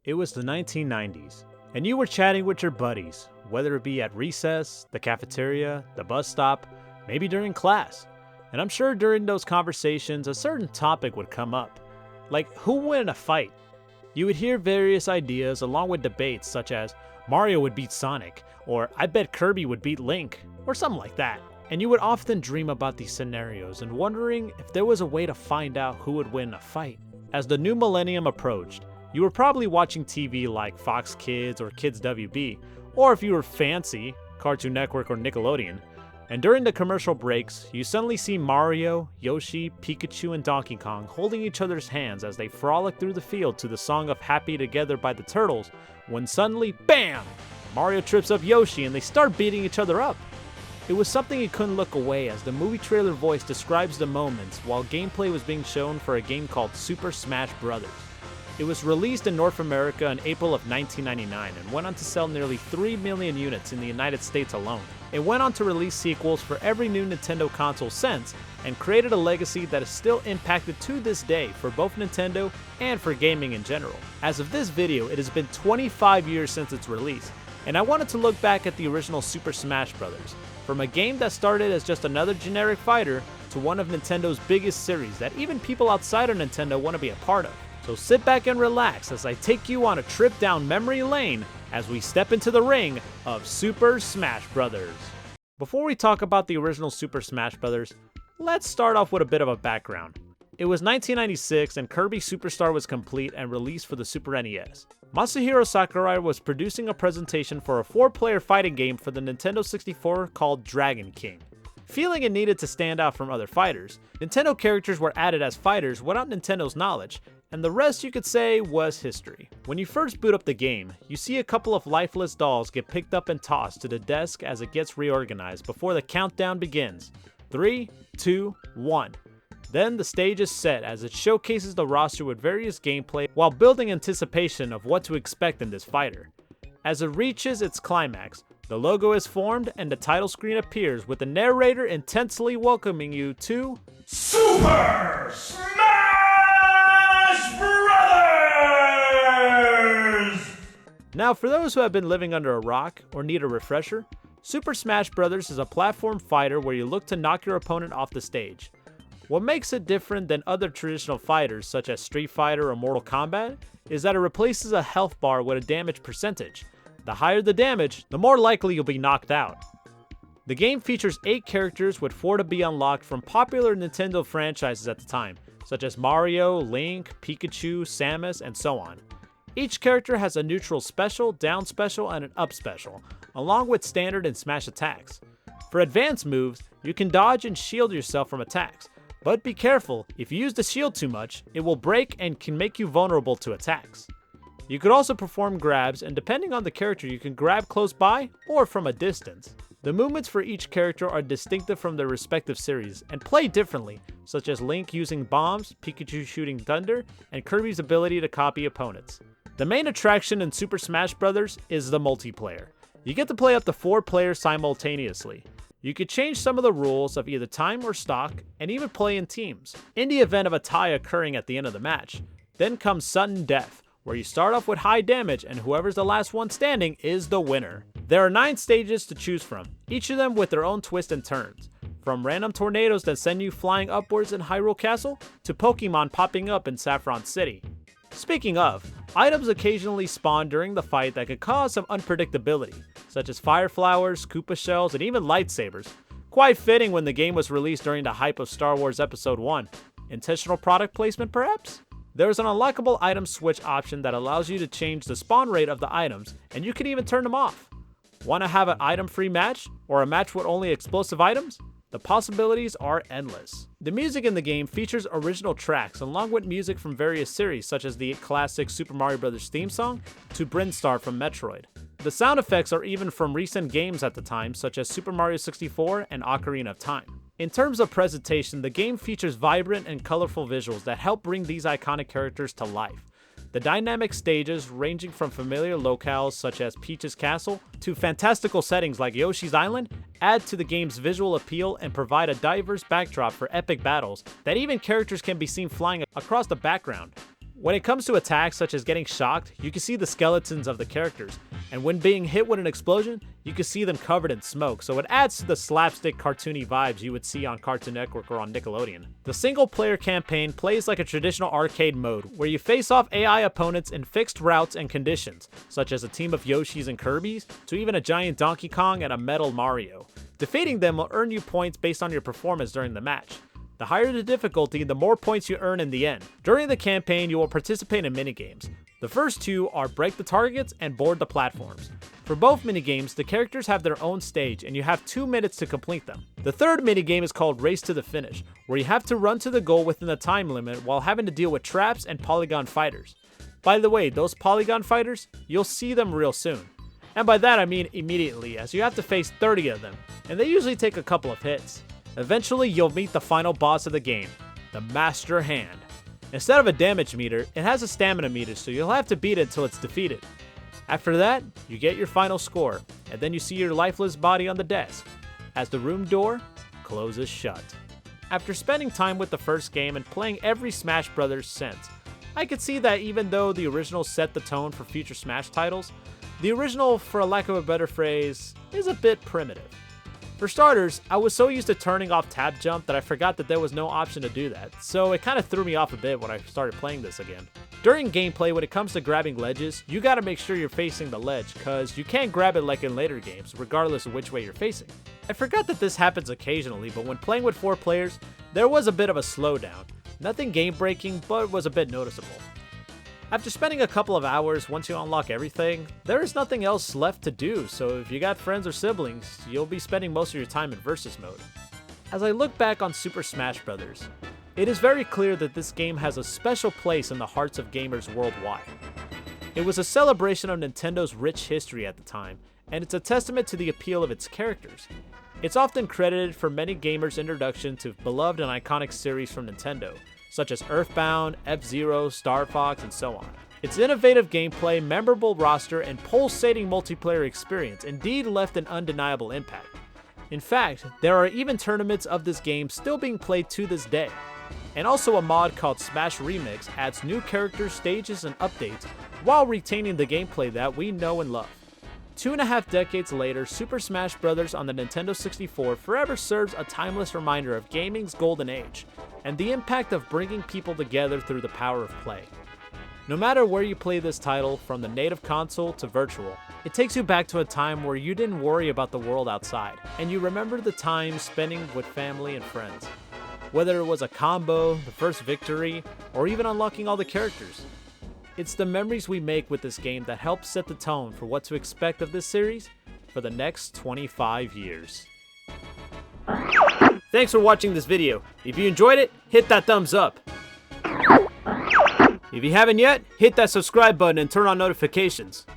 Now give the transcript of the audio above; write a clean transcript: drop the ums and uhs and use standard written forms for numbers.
It was the 1990s, and you were chatting with your buddies, whether it be at recess, the cafeteria, the bus stop, maybe during class. And I'm sure during those conversations, a certain topic would come up, like who would win in a fight. You would hear various ideas along with debates such as Mario would beat Sonic, or I bet Kirby would beat Link, or something like that. And you would often dream about these scenarios and wondering if there was a way to find out who would win a fight. As the new millennium approached, you were probably watching TV like Fox Kids or Kids WB, or if you were fancy, Cartoon Network or Nickelodeon. And during the commercial breaks, you suddenly see Mario, Yoshi, Pikachu, and Donkey Kong holding each other's hands as they frolic through the field to the song of Happy Together by the Turtles, when suddenly, BAM! Mario trips up Yoshi and they start beating each other up. It was something you couldn't look away as the movie trailer voice describes the moments while gameplay was being shown for a game called Super Smash Bros. It was released in North America in April of 1999 and went on to sell nearly 3 million units in the United States alone. It went on to release sequels for every new Nintendo console since, and created a legacy that is still impacted to this day for both Nintendo and for gaming in general. As of this video, it has been 25 years since its release, and I wanted to look back at the original Super Smash Bros. From a game that started as just another generic fighter to one of Nintendo's biggest series that even people outside of Nintendo want to be a part of. So sit back and relax as I take you on a trip down memory lane as we step into the ring of Super Smash Bros. Before we talk about the original Super Smash Bros., let's start off with a bit of a background. It was 1996 and Kirby Superstar was complete and released for the Super NES. Masahiro Sakurai was producing a presentation for a 4-player fighting game for the Nintendo 64 called Dragon King. Feeling it needed to stand out from other fighters, Nintendo characters were added as fighters without Nintendo's knowledge, and the rest you could say was history. When you first boot up the game, you see a couple of lifeless dolls get picked up and tossed to the desk as it gets reorganized before the countdown begins. 3, 2, 1. Then the stage is set as it showcases the roster with various gameplay while building anticipation of what to expect in this fighter. As it reaches its climax, the logo is formed and the title screen appears with the narrator intensely welcoming you to Super Smash Brothers! Now for those who have been living under a rock or need a refresher, Super Smash Bros. Is a platform fighter where you look to knock your opponent off the stage. What makes it different than other traditional fighters such as Street Fighter or Mortal Kombat is that it replaces a health bar with a damage percentage. The higher the damage, the more likely you'll be knocked out. The game features 8 characters with 4 to be unlocked from popular Nintendo franchises at the time, such as Mario, Link, Pikachu, Samus, and so on. Each character has a neutral special, down special, and an up special, along with standard and smash attacks. For advanced moves, you can dodge and shield yourself from attacks, but be careful, if you use the shield too much, it will break and can make you vulnerable to attacks. You could also perform grabs, and depending on the character you can grab close by or from a distance. The movements for each character are distinctive from their respective series and play differently, such as Link using bombs, Pikachu shooting thunder, and Kirby's ability to copy opponents. The main attraction in Super Smash Bros. Is the multiplayer. You get to play up to 4 players simultaneously. You could change some of the rules of either time or stock, and even play in teams, in the event of a tie occurring at the end of the match. Then comes sudden death, where you start off with high damage and whoever's the last one standing is the winner. There are 9 stages to choose from, each of them with their own twists and turns. From random tornadoes that send you flying upwards in Hyrule Castle, to Pokemon popping up in Saffron City. Speaking of, items occasionally spawn during the fight that could cause some unpredictability, such as fire flowers, Koopa shells, and even lightsabers. Quite fitting when the game was released during the hype of Star Wars Episode 1. Intentional product placement perhaps? There is an unlockable item switch option that allows you to change the spawn rate of the items, and you can even turn them off. Want to have an item-free match, or a match with only explosive items? The possibilities are endless. The music in the game features original tracks along with music from various series such as the classic Super Mario Bros. Theme song to Brinstar from Metroid. The sound effects are even from recent games at the time such as Super Mario 64 and Ocarina of Time. In terms of presentation, the game features vibrant and colorful visuals that help bring these iconic characters to life. The dynamic stages, ranging from familiar locales such as Peach's Castle to fantastical settings like Yoshi's Island, add to the game's visual appeal and provide a diverse backdrop for epic battles that even characters can be seen flying across the background. When it comes to attacks such as getting shocked, you can see the skeletons of the characters, and when being hit with an explosion, you can see them covered in smoke, so it adds to the slapstick cartoony vibes you would see on Cartoon Network or on Nickelodeon. The single-player campaign plays like a traditional arcade mode, where you face off AI opponents in fixed routes and conditions, such as a team of Yoshis and Kirbys, to even a giant Donkey Kong and a metal Mario. Defeating them will earn you points based on your performance during the match. The higher the difficulty, the more points you earn in the end. During the campaign, you will participate in minigames. The first two are break the targets and board the platforms. For both minigames, the characters have their own stage and you have 2 minutes to complete them. The third minigame is called Race to the Finish, where you have to run to the goal within the time limit while having to deal with traps and polygon fighters. By the way, those polygon fighters, you'll see them real soon. And by that I mean immediately, as you have to face 30 of them, and they usually take a couple of hits. Eventually, you'll meet the final boss of the game, the Master Hand. Instead of a damage meter, it has a stamina meter, so you'll have to beat it until it's defeated. After that, you get your final score, and then you see your lifeless body on the desk, as the room door closes shut. After spending time with the first game and playing every Smash Bros. Since, I could see that even though the original set the tone for future Smash titles, the original, for a lack of a better phrase, is a bit primitive. For starters, I was so used to turning off tab jump that I forgot that there was no option to do that, so it kinda threw me off a bit when I started playing this again. During gameplay, when it comes to grabbing ledges, you gotta make sure you're facing the ledge, cause you can't grab it like in later games, regardless of which way you're facing. I forgot that this happens occasionally, but when playing with 4 players, there was a bit of a slowdown. Nothing game breaking, but it was a bit noticeable. After spending a couple of hours, once you unlock everything, there is nothing else left to do, so if you got friends or siblings, you'll be spending most of your time in versus mode. As I look back on Super Smash Bros., it is very clear that this game has a special place in the hearts of gamers worldwide. It was a celebration of Nintendo's rich history at the time, and it's a testament to the appeal of its characters. It's often credited for many gamers' introduction to beloved and iconic series from Nintendo, such as Earthbound, F-Zero, Star Fox, and so on. Its innovative gameplay, memorable roster, and pulsating multiplayer experience indeed left an undeniable impact. In fact, there are even tournaments of this game still being played to this day. And also a mod called Smash Remix adds new characters, stages, and updates while retaining the gameplay that we know and love. 2.5 decades later, Super Smash Bros. On the Nintendo 64 forever serves a timeless reminder of gaming's golden age, and the impact of bringing people together through the power of play. No matter where you play this title, from the native console to virtual, it takes you back to a time where you didn't worry about the world outside, and you remember the time spending with family and friends. Whether it was a combo, the first victory, or even unlocking all the characters. It's the memories we make with this game that help set the tone for what to expect of this series for the next 25 years. Thanks for watching this video. If you enjoyed it, hit that thumbs up. If you haven't yet, hit that subscribe button and turn on notifications.